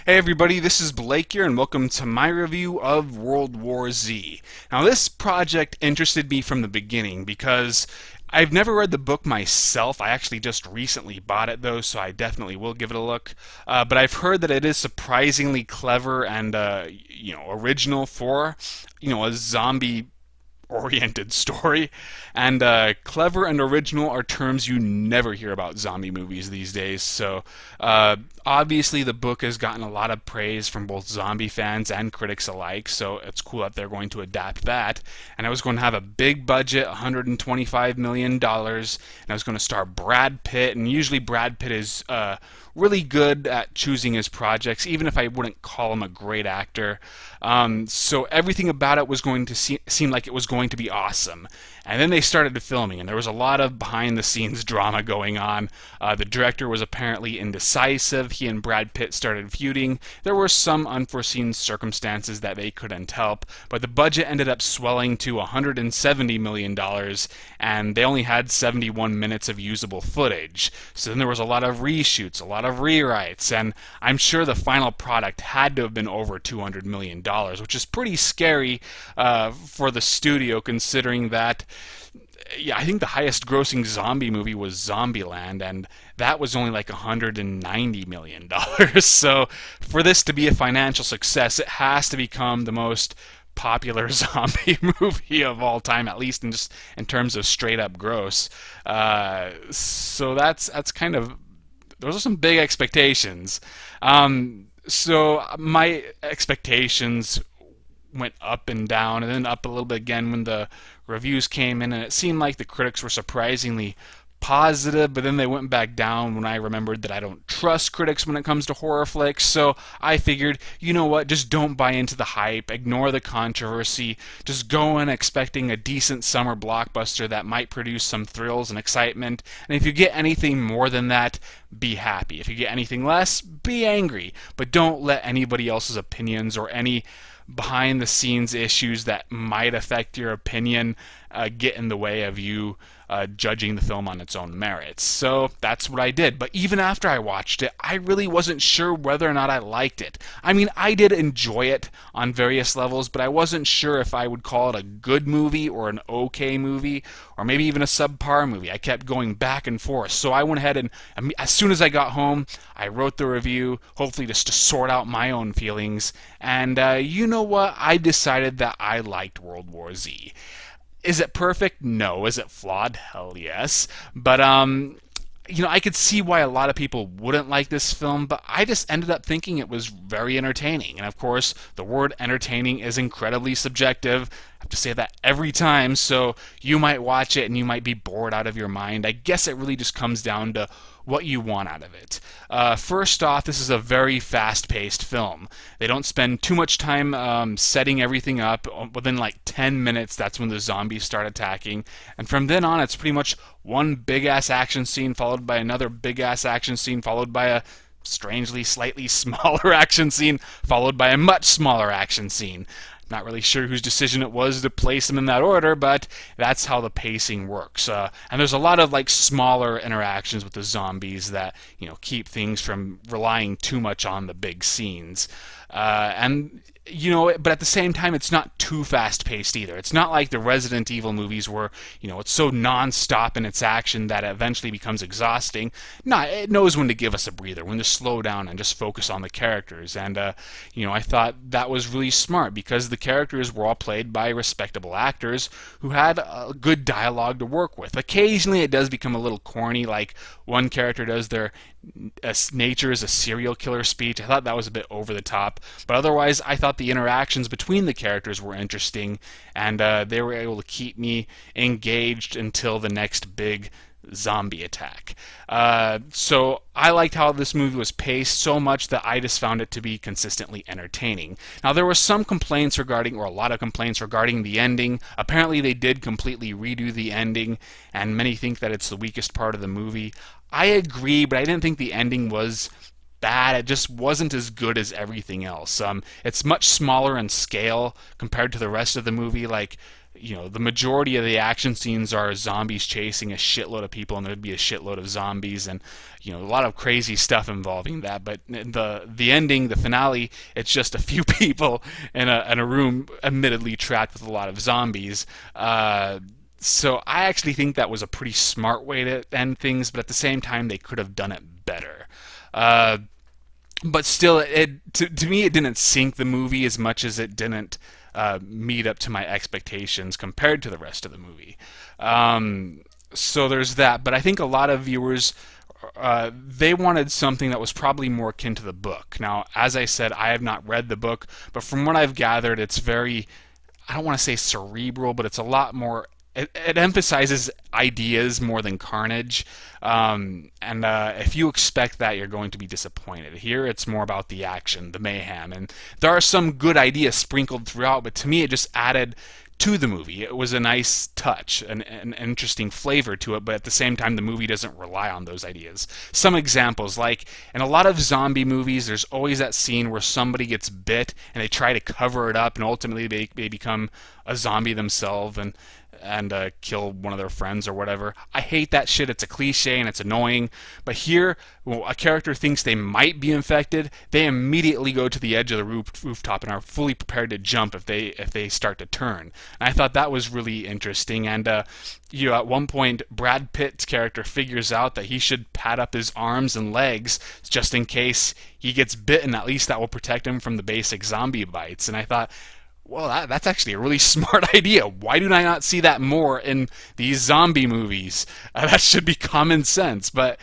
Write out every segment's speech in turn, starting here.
Hey everybody, this is Blake here, and welcome to my review of World War Z. Now, this project interested me from the beginning because I've never read the book myself. I actually just recently bought it though, so I definitely will give it a look. But I've heard that it is surprisingly clever and original for a zombie oriented story, and clever and original are terms you never hear about zombie movies these days. So obviously the book has gotten a lot of praise from both zombie fans and critics alike, so it's cool that they're going to adapt that. And I was going to have a big budget, $125 million, and I was going to star Brad Pitt, and usually Brad Pitt is really good at choosing his projects, even if I wouldn't call him a great actor. So everything about it was going to seem like it was going to be awesome. And then they started filming, and there was a lot of behind-the-scenes drama going on. The director was apparently indecisive. He and Brad Pitt started feuding. There were some unforeseen circumstances that they couldn't help, but the budget ended up swelling to $170 million, and they only had 71 minutes of usable footage. So then there was a lot of reshoots, a lot of rewrites, and I'm sure the final product had to have been over $200 million, which is pretty scary for the studio, considering that I think the highest grossing zombie movie was Zombieland, and that was only like $190 million. So for this to be a financial success, it has to become the most popular zombie movie of all time, at least in terms of straight up gross. So that's kind of, those are some big expectations. So my expectations went up and down, and then up a little bit again when the reviews came in, and it seemed like the critics were surprisingly positive, but then they went back down when I remembered that I don't trust critics when it comes to horror flicks. So I figured, you know what, just don't buy into the hype, ignore the controversy, just go in expecting a decent summer blockbuster that might produce some thrills and excitement, and if you get anything more than that, be happy. If you get anything less, be angry, but don't let anybody else's opinions or any behind the scenes issues that might affect your opinion get in the way of you judging the film on its own merits. So that's what I did. But even after I watched it, I really wasn't sure whether or not I liked it. I mean, I did enjoy it on various levels, but I wasn't sure if I would call it a good movie or an okay movie or maybe even a subpar movie. I kept going back and forth. So I went ahead and as soon as I got home, I wrote the review, hopefully just to sort out my own feelings. And you know what? I decided that I liked World War Z. Is it perfect? No. Is it flawed? Hell yes. But I could see why a lot of people wouldn't like this film, but I just ended up thinking it was very entertaining. And of course, the word entertaining is incredibly subjective. I have to say that every time, so you might watch it and you might be bored out of your mind. I guess it really just comes down to what you want out of it. First off, this is a very fast-paced film. They don't spend too much time setting everything up. Within like 10 minutes, that's when the zombies start attacking. And from then on, it's pretty much one big-ass action scene followed by another big-ass action scene followed by a strangely slightly smaller action scene followed by a much smaller action scene. Not really sure whose decision it was to place them in that order, but that's how the pacing works. And there's a lot of like smaller interactions with the zombies that keep things from relying too much on the big scenes. But at the same time, it's not too fast-paced either. It's not like the Resident Evil movies where, it's so non-stop in its action that it eventually becomes exhausting. No, it knows when to give us a breather, when to slow down and just focus on the characters. And, I thought that was really smart because the characters were all played by respectable actors who had good dialogue to work with. Occasionally, it does become a little corny, like one character does their nature is a serial killer speech. I thought that was a bit over the top, but otherwise I thought the interactions between the characters were interesting, and they were able to keep me engaged until the next big zombie attack. So I liked how this movie was paced so much that I just found it to be consistently entertaining. Now there were some complaints regarding, or a lot of complaints regarding the ending. Apparently they did completely redo the ending, and many think that it's the weakest part of the movie. I agree, but I didn't think the ending was bad. It just wasn't as good as everything else. It's much smaller in scale compared to the rest of the movie. Like, the majority of the action scenes are zombies chasing a shitload of people, and there'd be a shitload of zombies, and a lot of crazy stuff involving that. But the ending, the finale, it's just a few people in a room, admittedly trapped with a lot of zombies. So I actually think that was a pretty smart way to end things, but at the same time, they could have done it better. But still, to me, it didn't sink the movie as much as it didn't meet up to my expectations compared to the rest of the movie. So there's that. But I think a lot of viewers, they wanted something that was probably more akin to the book. Now, as I said, I have not read the book, but from what I've gathered, it's very, I don't want to say cerebral, but it's a lot more. It emphasizes ideas more than carnage, and if you expect that, you're going to be disappointed. Here, it's more about the action, the mayhem, and there are some good ideas sprinkled throughout, but to me, it just added to the movie. It was a nice touch, an interesting flavor to it, but at the same time, the movie doesn't rely on those ideas. Some examples, like in a lot of zombie movies, there's always that scene where somebody gets bit, and they try to cover it up, and ultimately they become a zombie themselves, and kill one of their friends or whatever. I hate that shit. It's a cliche and it's annoying. But here, when a character thinks they might be infected, they immediately go to the edge of the rooftop and are fully prepared to jump if they start to turn. And I thought that was really interesting. And at one point, Brad Pitt's character figures out that he should pad up his arms and legs just in case he gets bitten. At least that will protect him from the basic zombie bites. And I thought, well, that's actually a really smart idea. Why do I not see that more in these zombie movies? That should be common sense. But,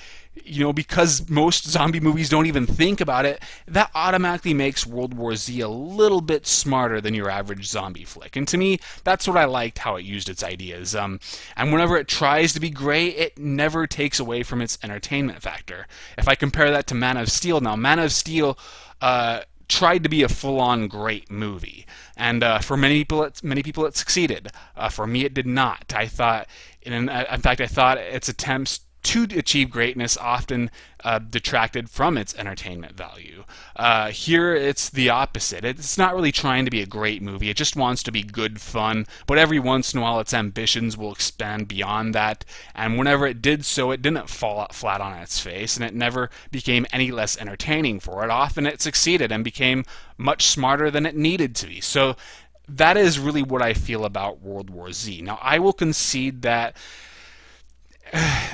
because most zombie movies don't even think about it, that automatically makes World War Z a little bit smarter than your average zombie flick. And to me, that's what I liked, how it used its ideas. And whenever it tries to be great, it never takes away from its entertainment factor. If I compare that to Man of Steel, now Man of Steel tried to be a full-on great movie, and for many people it succeeded. For me, it did not. I thought, in fact, I thought its attempts to achieve greatness often detracted from its entertainment value. Here, it's the opposite. It's not really trying to be a great movie. It just wants to be good fun, but every once in a while its ambitions will expand beyond that, and whenever it did so, it didn't fall out flat on its face, and it never became any less entertaining for it. Often it succeeded and became much smarter than it needed to be. So that is really what I feel about World War Z. Now, I will concede that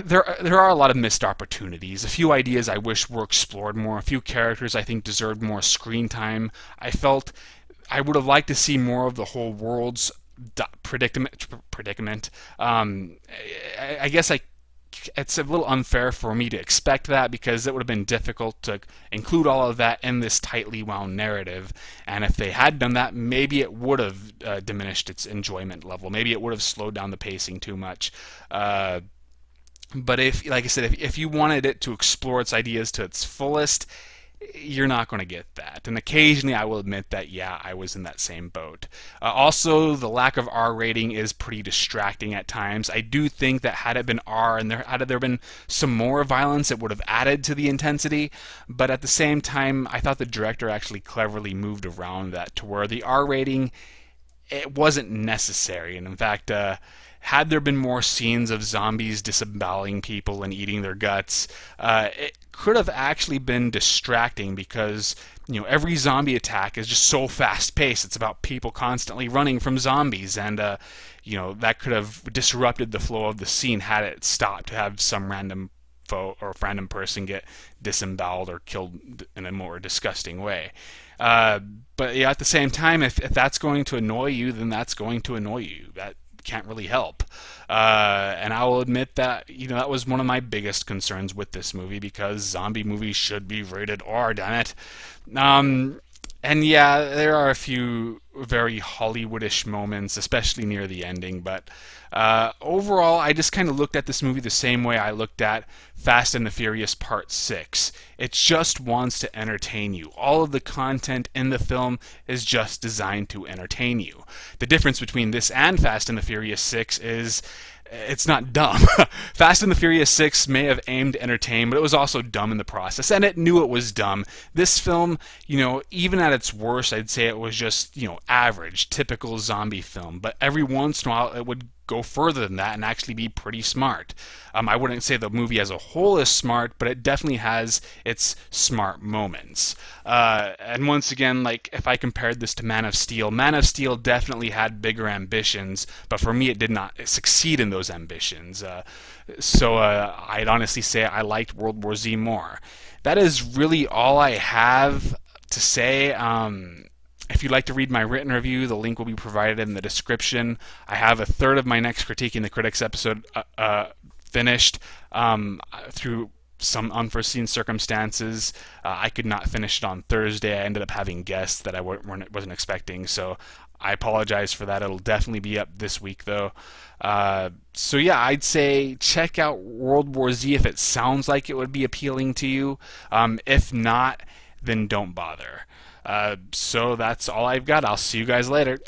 there are a lot of missed opportunities. A few ideas I wish were explored more. A few characters I think deserved more screen time. I felt I would have liked to see more of the whole world's predicament. I guess it's a little unfair for me to expect that, because it would have been difficult to include all of that in this tightly wound narrative. And if they had done that, maybe it would have diminished its enjoyment level. Maybe it would have slowed down the pacing too much. But like I said, if you wanted it to explore its ideas to its fullest, you're not going to get that. And occasionally I will admit that, yeah, I was in that same boat. Also, the lack of R rating is pretty distracting at times. I do think that had it been R and had there been some more violence, it would have added to the intensity. But at the same time, I thought the director actually cleverly moved around that to where the R rating, it wasn't necessary. And in fact, had there been more scenes of zombies disemboweling people and eating their guts, it could have actually been distracting, because every zombie attack is just so fast-paced. It's about people constantly running from zombies, and that could have disrupted the flow of the scene had it stopped to have some random foe or random person get disemboweled or killed in a more disgusting way. But yeah, at the same time, if that's going to annoy you, then that's going to annoy you. That can't really help. And I will admit that that was one of my biggest concerns with this movie, because zombie movies should be rated R, damn it. And yeah, there are a few very Hollywoodish moments, especially near the ending, but overall, I just kind of looked at this movie the same way I looked at Fast and the Furious Part 6. It just wants to entertain you. All of the content in the film is just designed to entertain you. The difference between this and Fast and the Furious 6 is it's not dumb. Fast and the Furious 6 may have aimed to entertain, but it was also dumb in the process, and it knew it was dumb. This film, even at its worst, I'd say it was just, average, typical zombie film. But every once in a while, it would go further than that and actually be pretty smart. I wouldn't say the movie as a whole is smart, but it definitely has its smart moments. And once again, like if I compared this to Man of Steel definitely had bigger ambitions, but for me it did not succeed in those ambitions. So I'd honestly say I liked World War Z more. That is really all I have to say. If you'd like to read my written review, the link will be provided in the description. I have a third of my next Critiquing the Critics episode finished through some unforeseen circumstances. I could not finish it on Thursday. I ended up having guests that I wasn't expecting, so I apologize for that. It'll definitely be up this week, though. So yeah, I'd say check out World War Z if it sounds like it would be appealing to you. If not, then don't bother. So that's all I've got. I'll see you guys later.